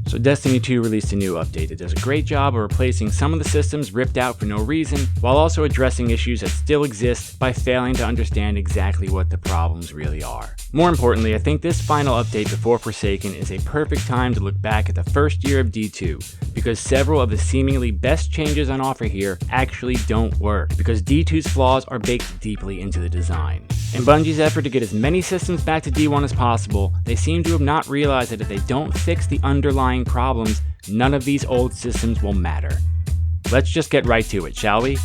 So Destiny 2 released a new update that does a great job of replacing some of the systems ripped out for no reason, while also addressing issues that still exist by failing to understand exactly what the problems really are. More importantly, I think this final update before Forsaken is a perfect time to look back at the first year of D2, because several of the seemingly best changes on offer here actually don't work, because D2's flaws are baked deeply into the design. In Bungie's effort to get as many systems back to D1 as possible, they seem to have not realized that if they don't fix the underlying problems, none of these old systems will matter. Let's just get right to it, shall we?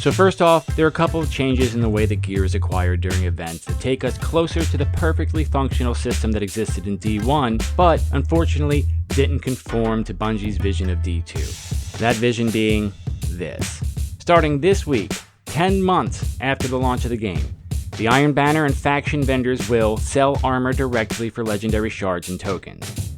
So first off, there are a couple of changes in the way that gear is acquired during events that take us closer to the perfectly functional system that existed in D1, but unfortunately didn't conform to Bungie's vision of D2. That vision being this. Starting this week, 10 months after the launch of the game, the Iron Banner and faction vendors will sell armor directly for legendary shards and tokens.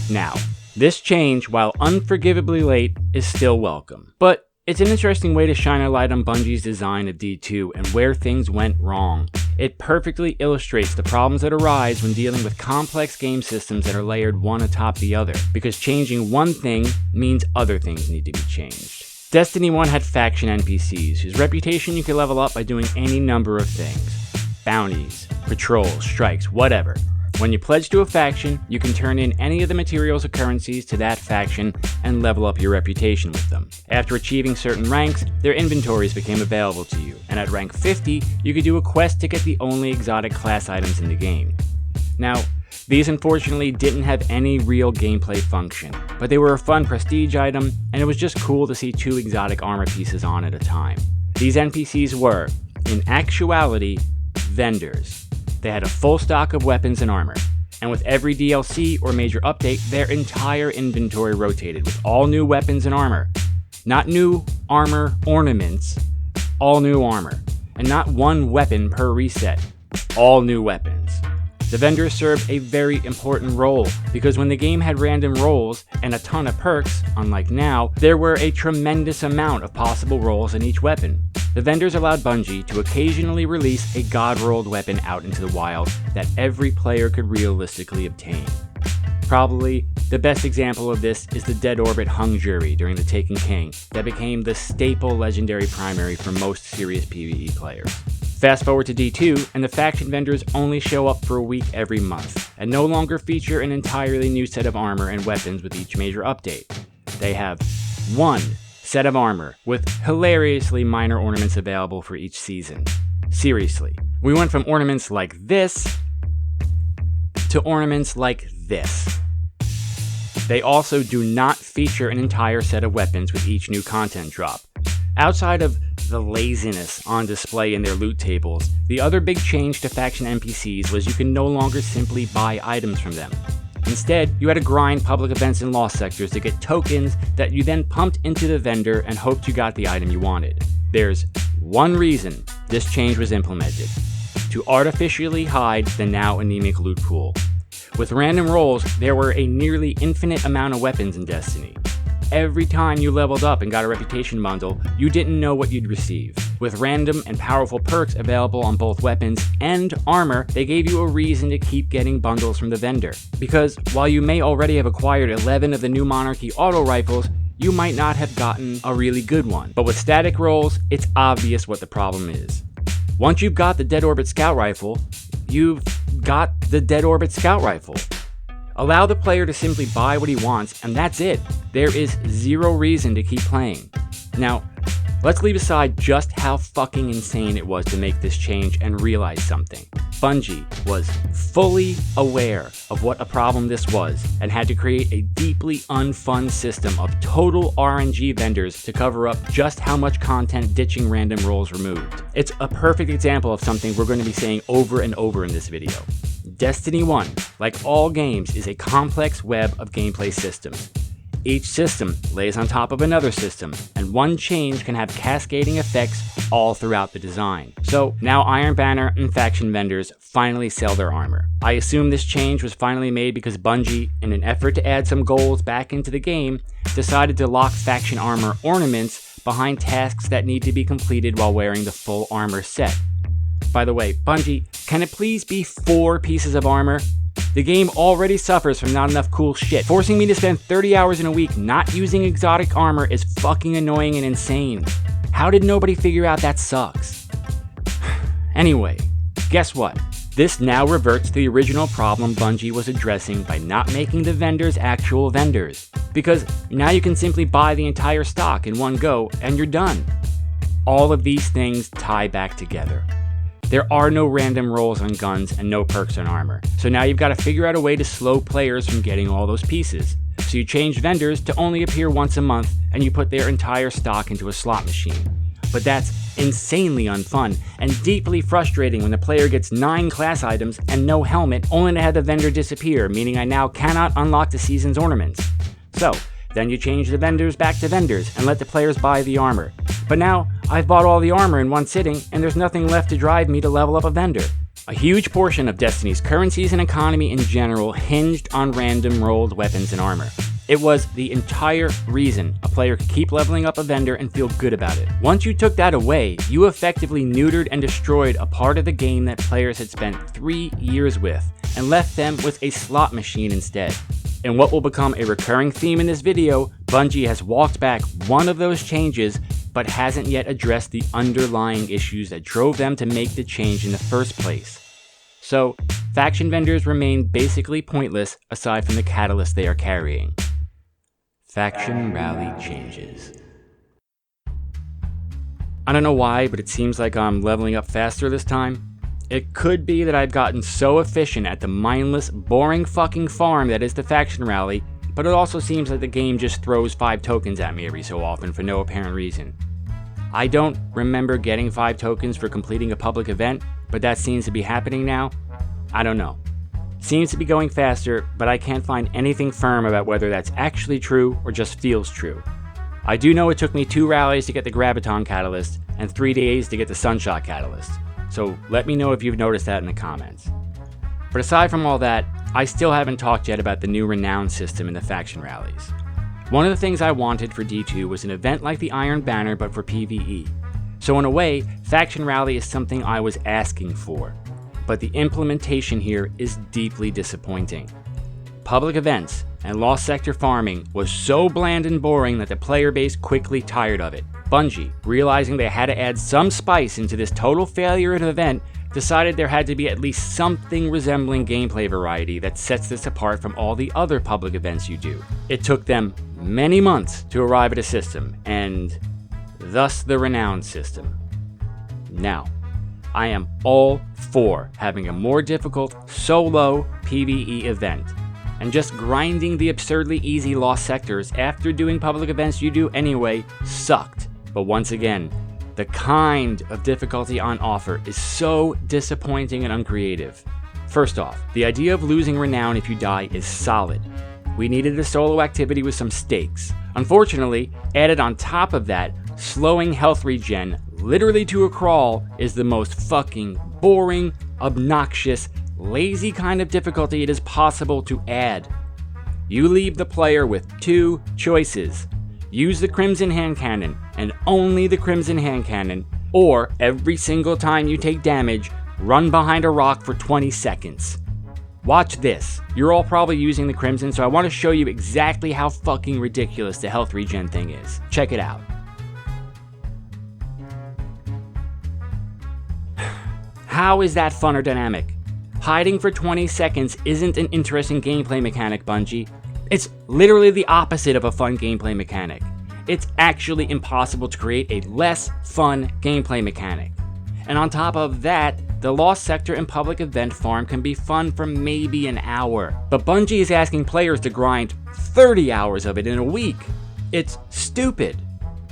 Now, this change, while unforgivably late, is still welcome. But it's an interesting way to shine a light on Bungie's design of D2 and where things went wrong. It perfectly illustrates the problems that arise when dealing with complex game systems that are layered one atop the other, because changing one thing means other things need to be changed. Destiny 1 had faction NPCs, whose reputation you could level up by doing any number of things. Bounties, patrols, strikes, whatever. When you pledge to a faction, you can turn in any of the materials or currencies to that faction and level up your reputation with them. After achieving certain ranks, their inventories became available to you, and at rank 50, you could do a quest to get the only exotic class items in the game. Now, these unfortunately didn't have any real gameplay function, but they were a fun prestige item, and it was just cool to see 2 exotic armor pieces on at a time. These NPCs were, in actuality, vendors. They had a full stock of weapons and armor, and with every DLC or major update, their entire inventory rotated with all new weapons and armor. Not new armor ornaments, all new armor, and not one weapon per reset, all new weapons. The vendors served a very important role, because when the game had random rolls and a ton of perks, unlike now, there were a tremendous amount of possible rolls in each weapon. The vendors allowed Bungie to occasionally release a god-rolled weapon out into the wild that every player could realistically obtain. Probably the best example of this is the Dead Orbit Hung Jury during the Taken King that became the staple legendary primary for most serious PvE players. Fast forward to D2, and the faction vendors only show up for a week every month, and no longer feature an entirely new set of armor and weapons with each major update. They have one set of armor with hilariously minor ornaments available for each season. Seriously, we went from ornaments like this to ornaments like this. They also do not feature an entire set of weapons with each new content drop. Outside of the laziness on display in their loot tables, the other big change to faction NPCs was you can no longer simply buy items from them. Instead, you had to grind public events and lost sectors to get tokens that you then pumped into the vendor and hoped you got the item you wanted. There's one reason this change was implemented: to artificially hide the now anemic loot pool. With random rolls, there were a nearly infinite amount of weapons in Destiny. Every time you leveled up and got a reputation bundle, you didn't know what you'd receive. With random and powerful perks available on both weapons and armor, they gave you a reason to keep getting bundles from the vendor. Because while you may already have acquired 11 of the new Monarchy auto rifles, you might not have gotten a really good one. But with static rolls, it's obvious what the problem is. Once you've got the Dead Orbit Scout Rifle, you've got the Dead Orbit Scout Rifle. Allow the player to simply buy what he wants, and that's it. There is zero reason to keep playing. Now, let's leave aside just how fucking insane it was to make this change and realize something. Bungie was fully aware of what a problem this was and had to create a deeply unfun system of total RNG vendors to cover up just how much content ditching random rolls removed. It's a perfect example of something we're going to be saying over and over in this video. Destiny 1, like all games, is a complex web of gameplay systems. Each system lays on top of another system, and one change can have cascading effects all throughout the design. So now Iron Banner and faction vendors finally sell their armor. I assume this change was finally made because Bungie, in an effort to add some goals back into the game, decided to lock faction armor ornaments behind tasks that need to be completed while wearing the full armor set. By the way, Bungie, can it please be 4 pieces of armor? The game already suffers from not enough cool shit. Forcing me to spend 30 hours in a week not using exotic armor is fucking annoying and insane. How did nobody figure out that sucks? Anyway, guess what? This now reverts to the original problem Bungie was addressing by not making the vendors actual vendors. Because now you can simply buy the entire stock in one go and you're done. All of these things tie back together. There are no random rolls on guns and no perks on armor. So now you've got to figure out a way to slow players from getting all those pieces. So you change vendors to only appear once a month and you put their entire stock into a slot machine. But that's insanely unfun and deeply frustrating when the player gets 9 class items and no helmet only to have the vendor disappear, meaning I now cannot unlock the season's ornaments. So, then you change the vendors back to vendors and let the players buy the armor. But now, I've bought all the armor in one sitting and there's nothing left to drive me to level up a vendor. A huge portion of Destiny's current season economy in general hinged on random rolled weapons and armor. It was the entire reason a player could keep leveling up a vendor and feel good about it. Once you took that away, you effectively neutered and destroyed a part of the game that players had spent 3 years with, and left them with a slot machine instead. In what will become a recurring theme in this video, Bungie has walked back one of those changes, but hasn't yet addressed the underlying issues that drove them to make the change in the first place. So, faction vendors remain basically pointless aside from the catalyst they are carrying. Faction rally changes. I don't know why, but it seems like I'm leveling up faster this time. It could be that I've gotten so efficient at the mindless, boring fucking farm that is the faction rally, but it also seems like the game just throws 5 tokens at me every so often for no apparent reason. I don't remember getting 5 tokens for completing a public event, but that seems to be happening now. I don't know. Seems to be going faster, but I can't find anything firm about whether that's actually true or just feels true. I do know it took me 2 rallies to get the Graviton Catalyst and 3 days to get the Sunshot Catalyst, so let me know if you've noticed that in the comments. But aside from all that, I still haven't talked yet about the new Renown system in the faction rallies. One of the things I wanted for D2 was an event like the Iron Banner but for PvE. So in a way, Faction Rally is something I was asking for. But the implementation here is deeply disappointing. Public events and Lost Sector farming was so bland and boring that the player base quickly tired of it. Bungie, realizing they had to add some spice into this total failure of an event, decided there had to be at least something resembling gameplay variety that sets this apart from all the other public events you do. It took them many months to arrive at a system, and thus the Renown system. Now, I am all for having a more difficult solo PvE event, and just grinding the absurdly easy Lost Sectors after doing public events you do anyway sucked. But once again, the kind of difficulty on offer is so disappointing and uncreative. First off, the idea of losing renown if you die is solid. We needed a solo activity with some stakes. Unfortunately, added on top of that, slowing health regen literally to a crawl is the most fucking boring, obnoxious, lazy kind of difficulty it is possible to add. You leave the player with 2 choices. Use the Crimson Hand Cannon, and only the Crimson Hand Cannon, or every single time you take damage, run behind a rock for 20 seconds. Watch this. You're all probably using the Crimson, so I want to show you exactly how fucking ridiculous the health regen thing is. Check it out. How is that fun or dynamic? Hiding for 20 seconds isn't an interesting gameplay mechanic, Bungie. It's literally the opposite of a fun gameplay mechanic. It's actually impossible to create a less fun gameplay mechanic. And on top of that, the Lost Sector and public event farm can be fun for maybe an hour. But Bungie is asking players to grind 30 hours of it in a week. It's stupid.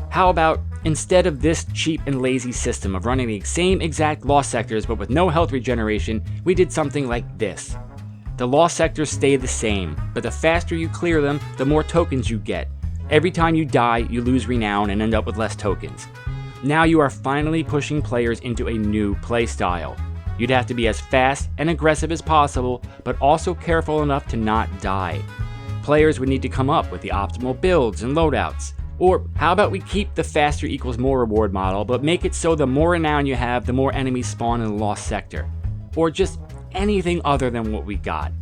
How about, instead of this cheap and lazy system of running the same exact Lost Sectors but with no health regeneration, we did something like this. The Lost Sectors stay the same, but the faster you clear them, the more tokens you get. Every time you die, you lose renown and end up with less tokens. Now you are finally pushing players into a new playstyle. You'd have to be as fast and aggressive as possible, but also careful enough to not die. Players would need to come up with the optimal builds and loadouts. Or how about we keep the faster equals more reward model, but make it so the more renown you have, the more enemies spawn in the lost sector. Or just anything other than what we got.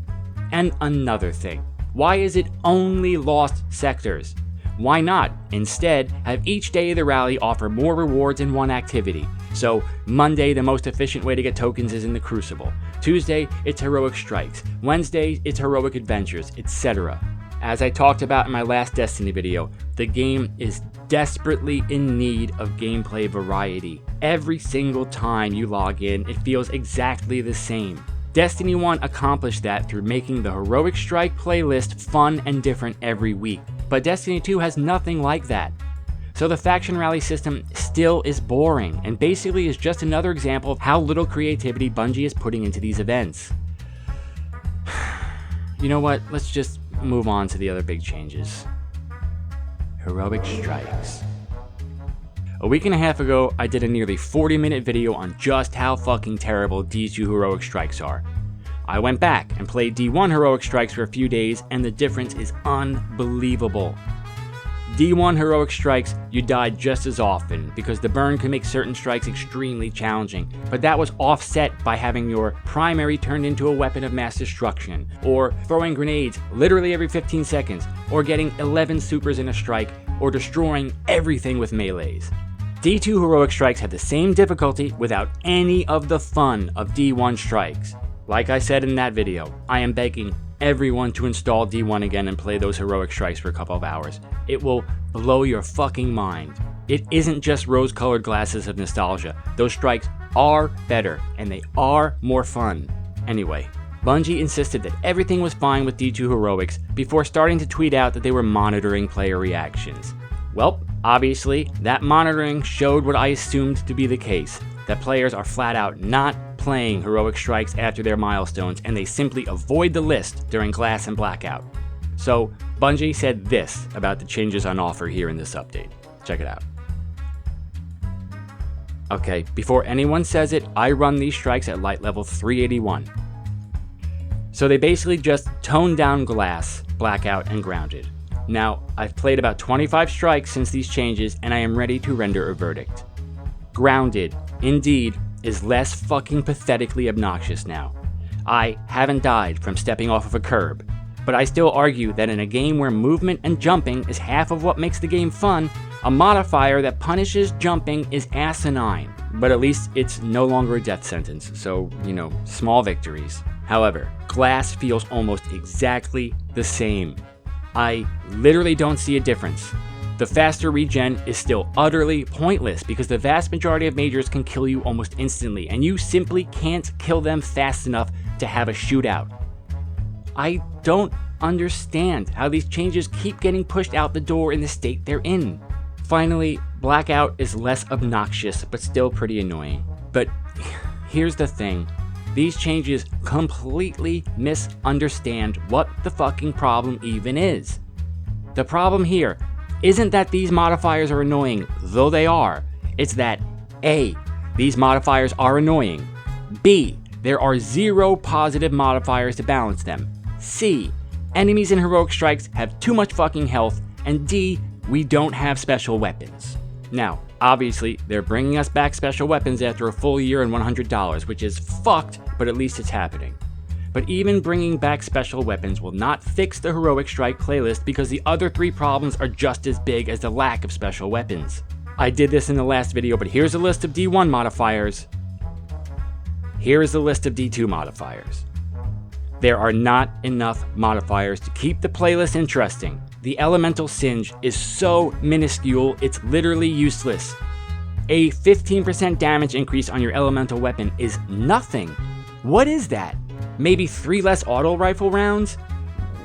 And another thing, why is it only lost sectors? Why not, instead, have each day of the rally offer more rewards in one activity? So, Monday, the most efficient way to get tokens is in the Crucible. Tuesday, it's Heroic Strikes. Wednesday, it's Heroic Adventures, etc. As I talked about in my last Destiny video, the game is desperately in need of gameplay variety. Every single time you log in, it feels exactly the same. Destiny 1 accomplished that through making the Heroic Strike playlist fun and different every week, but Destiny 2 has nothing like that. So the faction rally system still is boring, and basically is just another example of how little creativity Bungie is putting into these events. You know what, let's just move on to the other big changes. Heroic Strikes. A week and a half ago, I did a nearly 40-minute video on just how fucking terrible D2 Heroic Strikes are. I went back and played D1 Heroic Strikes for a few days, and the difference is unbelievable. D1 Heroic Strikes, you died just as often, because the burn can make certain strikes extremely challenging, but that was offset by having your primary turned into a weapon of mass destruction, or throwing grenades literally every 15 seconds, or getting 11 supers in a strike, or destroying everything with melees. D2 Heroic Strikes have the same difficulty without any of the fun of D1 Strikes. Like I said in that video, I am begging everyone to install D1 again and play those Heroic Strikes for a couple of hours. It will blow your fucking mind. It isn't just rose-colored glasses of nostalgia. Those strikes are better, and they are more fun. Anyway, Bungie insisted that everything was fine with D2 Heroics before starting to tweet out that they were monitoring player reactions. Well, obviously, that monitoring showed what I assumed to be the case, that players are flat out not playing Heroic Strikes after their milestones, and they simply avoid the list during Glass and Blackout. So, Bungie said this about the changes on offer here in this update. Check it out. Okay, before anyone says it, I run these strikes at light level 381. So they basically just toned down Glass, Blackout, and Grounded. Now, I've played about 25 strikes since these changes, and I am ready to render a verdict. Grounded, indeed, is less fucking pathetically obnoxious now. I haven't died from stepping off of a curb, but I still argue that in a game where movement and jumping is half of what makes the game fun, a modifier that punishes jumping is asinine. But at least it's no longer a death sentence, so, small victories. However, Glass feels almost exactly the same. I literally don't see a difference. The faster regen is still utterly pointless because the vast majority of majors can kill you almost instantly, and you simply can't kill them fast enough to have a shootout. I don't understand how these changes keep getting pushed out the door in the state they're in. Finally, Blackout is less obnoxious but still pretty annoying. But here's the thing. These changes completely misunderstand what the fucking problem even is. The problem here isn't that these modifiers are annoying, though they are. It's that A, these modifiers are annoying. B, there are 0 positive modifiers to balance them. C, enemies in Heroic Strikes have too much fucking health. And D, we don't have special weapons. Now, obviously, they're bringing us back special weapons after a full year and $100, which is fucked, but at least it's happening. But even bringing back special weapons will not fix the Heroic Strike playlist because the other 3 problems are just as big as the lack of special weapons. I did this in the last video, but here's a list of D1 modifiers. Here is the list of D2 modifiers. There are not enough modifiers to keep the playlist interesting. The elemental singe is so minuscule, it's literally useless. A 15% damage increase on your elemental weapon is nothing. What is that? Maybe 3 less auto rifle rounds?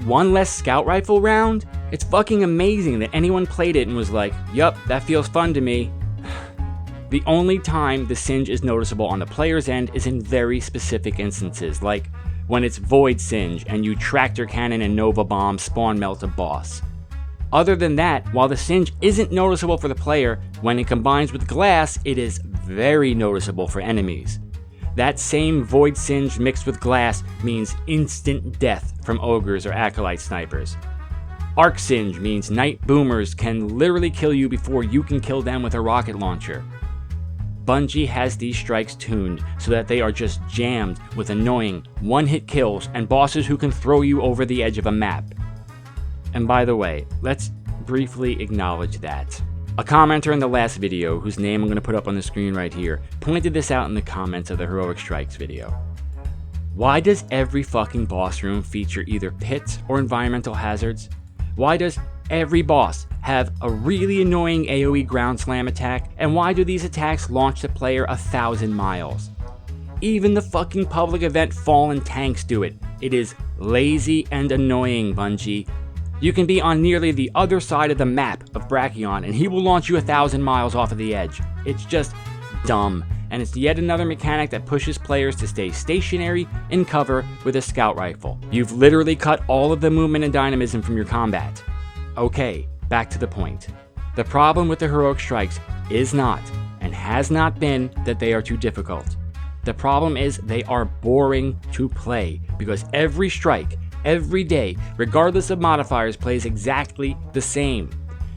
1 less scout rifle round? It's fucking amazing that anyone played it and was like, yup, that feels fun to me. The only time the singe is noticeable on the player's end is in very specific instances, like when it's Void Singe and you Tractor Cannon and Nova Bomb spawn melt a boss. Other than that, while the singe isn't noticeable for the player, when it combines with Glass, it is very noticeable for enemies. That same Void Singe mixed with Glass means instant death from Ogres or Acolyte Snipers. Arc Singe means night boomers can literally kill you before you can kill them with a rocket launcher. Bungie has these strikes tuned so that they are just jammed with annoying one-hit kills and bosses who can throw you over the edge of a map. And by the way, let's briefly acknowledge that. A commenter in the last video, whose name I'm going to put up on the screen right here, pointed this out in the comments of the Heroic Strikes video. Why does every fucking boss room feature either pits or environmental hazards? Why does every boss have a really annoying AoE ground slam attack, and why do these attacks launch the player 1,000 miles? Even the fucking public event Fallen Tanks do it. It is lazy and annoying, Bungie. You can be on nearly the other side of the map of Brachion and he will launch you 1,000 miles off of the edge. It's just dumb, and it's yet another mechanic that pushes players to stay stationary in cover with a scout rifle. You've literally cut all of the movement and dynamism from your combat. Okay, back to the point. The problem with the Heroic Strikes is not, and has not been, that they are too difficult. The problem is they are boring to play, because every strike, every day, regardless of modifiers, plays exactly the same.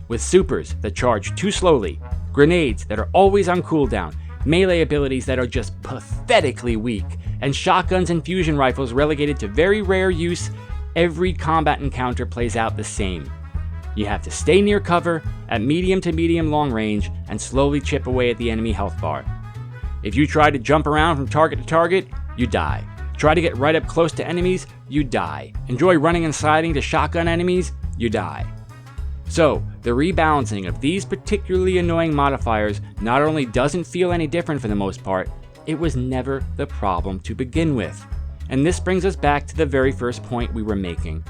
With supers that charge too slowly, grenades that are always on cooldown, melee abilities that are just pathetically weak, and shotguns and fusion rifles relegated to very rare use, every combat encounter plays out the same. You have to stay near cover, at medium to medium long range, and slowly chip away at the enemy health bar. If you try to jump around from target to target, you die. Try to get right up close to enemies, you die. Enjoy running and sliding to shotgun enemies, you die. So, the rebalancing of these particularly annoying modifiers not only doesn't feel any different for the most part, it was never the problem to begin with. And this brings us back to the very first point we were making.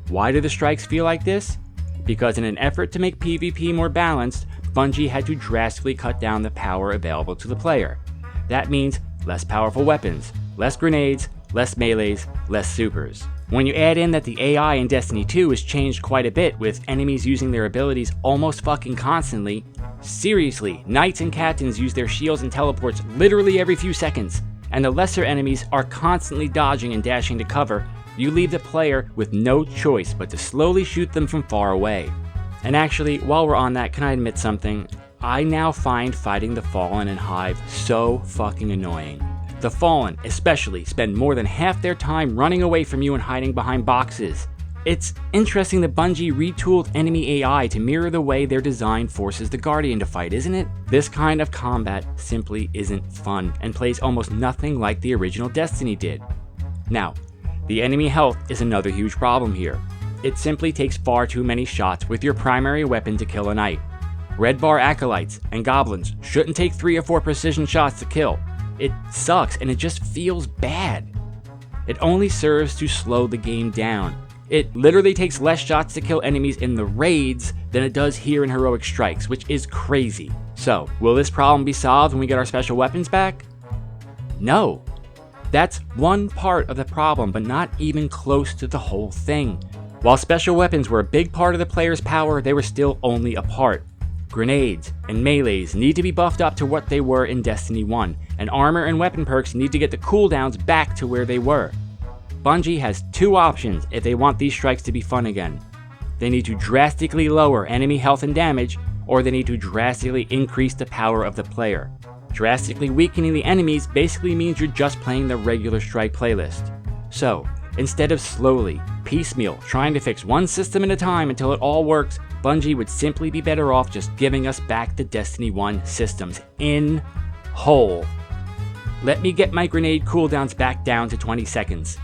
Why do the strikes feel like this? Because in an effort to make PvP more balanced, Bungie had to drastically cut down the power available to the player. That means less powerful weapons, less grenades, less melees, less supers. When you add in that the AI in Destiny 2 has changed quite a bit, with enemies using their abilities almost fucking constantly, seriously, knights and captains use their shields and teleports literally every few seconds, and the lesser enemies are constantly dodging and dashing to cover, you leave the player with no choice but to slowly shoot them from far away. And actually, while we're on that, can I admit something? I now find fighting the Fallen and Hive so fucking annoying. The Fallen, especially, spend more than half their time running away from you and hiding behind boxes. It's interesting that Bungie retooled enemy AI to mirror the way their design forces the Guardian to fight, isn't it? This kind of combat simply isn't fun, and plays almost nothing like the original Destiny did. Now, the enemy health is another huge problem here. It simply takes far too many shots with your primary weapon to kill a knight. Red bar acolytes and goblins shouldn't take 3 or 4 precision shots to kill. It sucks and it just feels bad. It only serves to slow the game down. It literally takes less shots to kill enemies in the raids than it does here in Heroic Strikes, which is crazy. So, will this problem be solved when we get our special weapons back? No. That's one part of the problem, but not even close to the whole thing. While special weapons were a big part of the player's power, they were still only a part. Grenades and melees need to be buffed up to what they were in Destiny 1, and armor and weapon perks need to get the cooldowns back to where they were. Bungie has 2 options if they want these strikes to be fun again. They need to drastically lower enemy health and damage, or they need to drastically increase the power of the player. Drastically weakening the enemies basically means you're just playing the regular strike playlist. So, instead of slowly, piecemeal, trying to fix one system at a time until it all works, Bungie would simply be better off just giving us back the Destiny 1 systems in whole. Let me get my grenade cooldowns back down to 20 seconds.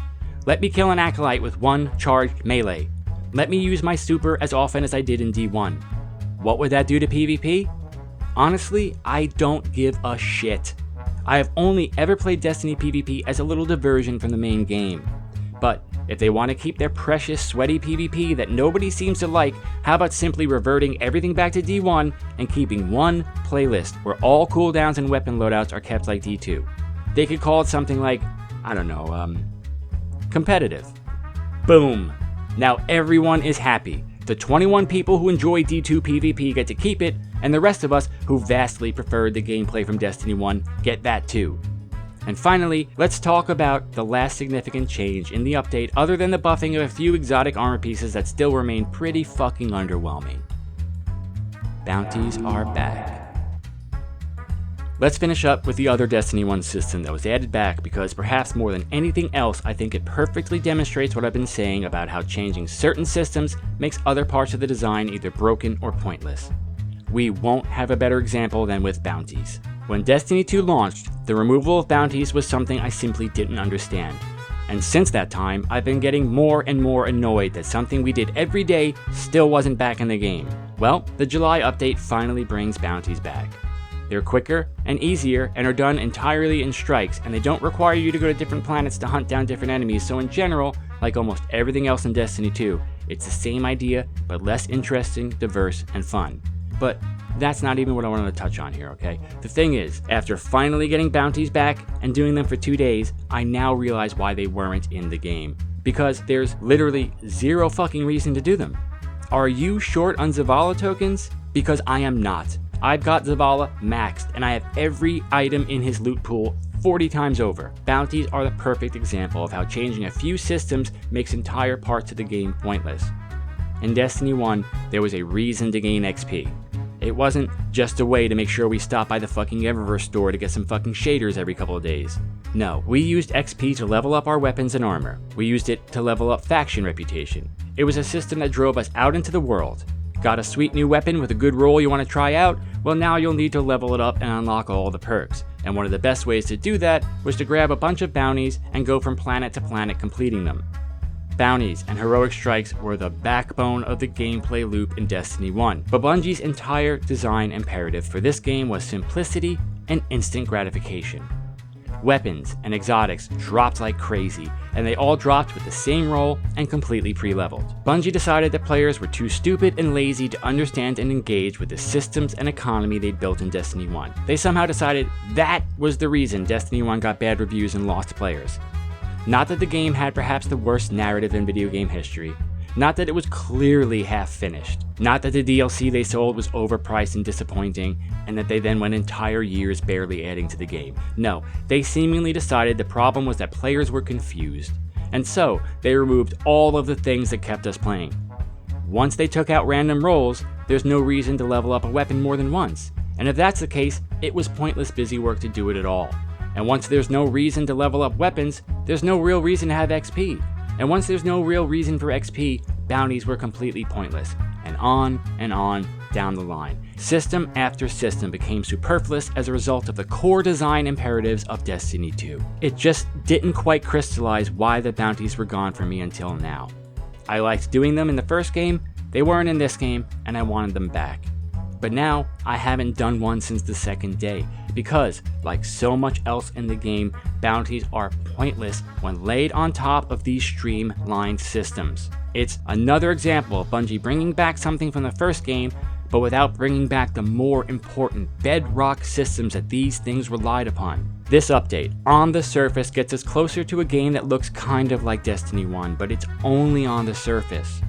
Let me kill an acolyte with 1 charged melee. Let me use my super as often as I did in D1. What would that do to PvP? Honestly, I don't give a shit. I have only ever played Destiny PvP as a little diversion from the main game. But if they want to keep their precious sweaty PvP that nobody seems to like, how about simply reverting everything back to D1 and keeping one playlist where all cooldowns and weapon loadouts are kept like D2? They could call it something like, I don't know, competitive. Boom. Now everyone is happy. The 21 people who enjoy D2 PvP get to keep it, and the rest of us who vastly preferred the gameplay from Destiny 1 get that too. And finally, let's talk about the last significant change in the update other than the buffing of a few exotic armor pieces that still remain pretty fucking underwhelming. Bounties are back. Let's finish up with the other Destiny 1 system that was added back because perhaps more than anything else, I think it perfectly demonstrates what I've been saying about how changing certain systems makes other parts of the design either broken or pointless. We won't have a better example than with bounties. When Destiny 2 launched, the removal of bounties was something I simply didn't understand. And since that time, I've been getting more and more annoyed that something we did every day still wasn't back in the game. Well, the July update finally brings bounties back. They're quicker and easier and are done entirely in strikes, and they don't require you to go to different planets to hunt down different enemies, so in general, like almost everything else in Destiny 2, it's the same idea, but less interesting, diverse, and fun. But that's not even what I wanted to touch on here, okay? The thing is, after finally getting bounties back and doing them for 2 days, I now realize why they weren't in the game. Because there's literally zero fucking reason to do them. Are you short on Zavala tokens? Because I am not. I've got Zavala maxed, and I have every item in his loot pool 40 times over. Bounties are the perfect example of how changing a few systems makes entire parts of the game pointless. In Destiny 1, there was a reason to gain XP. It wasn't just a way to make sure we stopped by the fucking Eververse store to get some fucking shaders every couple of days. No, we used XP to level up our weapons and armor. We used it to level up faction reputation. It was a system that drove us out into the world. Got a sweet new weapon with a good roll you want to try out? Well, now you'll need to level it up and unlock all the perks. And one of the best ways to do that was to grab a bunch of bounties and go from planet to planet completing them. Bounties and heroic strikes were the backbone of the gameplay loop in Destiny 1, but Bungie's entire design imperative for this game was simplicity and instant gratification. Weapons and exotics dropped like crazy, and they all dropped with the same roll and completely pre-leveled. Bungie decided that players were too stupid and lazy to understand and engage with the systems and economy they'd built in Destiny 1. They somehow decided that was the reason Destiny 1 got bad reviews and lost players. Not that the game had perhaps the worst narrative in video game history. Not that it was clearly half finished. Not that the DLC they sold was overpriced and disappointing, and that they then went entire years barely adding to the game. No, they seemingly decided the problem was that players were confused. And so, they removed all of the things that kept us playing. Once they took out random rolls, there's no reason to level up a weapon more than once. And if that's the case, it was pointless busy work to do it at all. And once there's no reason to level up weapons, there's no real reason to have XP. And once there's no real reason for XP, bounties were completely pointless. And on down the line. System after system became superfluous as a result of the core design imperatives of Destiny 2. It just didn't quite crystallize why the bounties were gone for me until now. I liked doing them in the first game, they weren't in this game, and I wanted them back. But now, I haven't done one since the second day, because, like so much else in the game, bounties are pointless when laid on top of these streamlined systems. It's another example of Bungie bringing back something from the first game, but without bringing back the more important bedrock systems that these things relied upon. This update, on the surface, gets us closer to a game that looks kind of like Destiny 1, but it's only on the surface.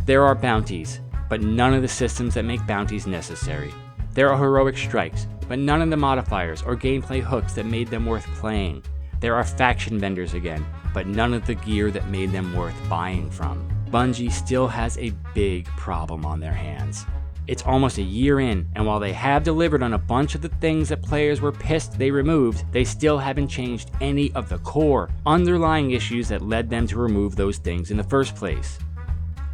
There are bounties, but none of the systems that make bounties necessary. There are heroic strikes, but none of the modifiers or gameplay hooks that made them worth playing. There are faction vendors again, but none of the gear that made them worth buying from. Bungie still has a big problem on their hands. It's almost a year in, and while they have delivered on a bunch of the things that players were pissed they removed, they still haven't changed any of the core, underlying issues that led them to remove those things in the first place.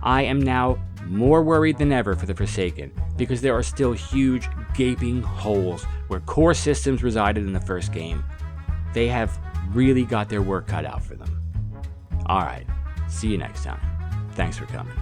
I am now more worried than ever for the Forsaken, because there are still huge, gaping holes where core systems resided in the first game. They have really got their work cut out for them. Alright, see you next time. Thanks for coming.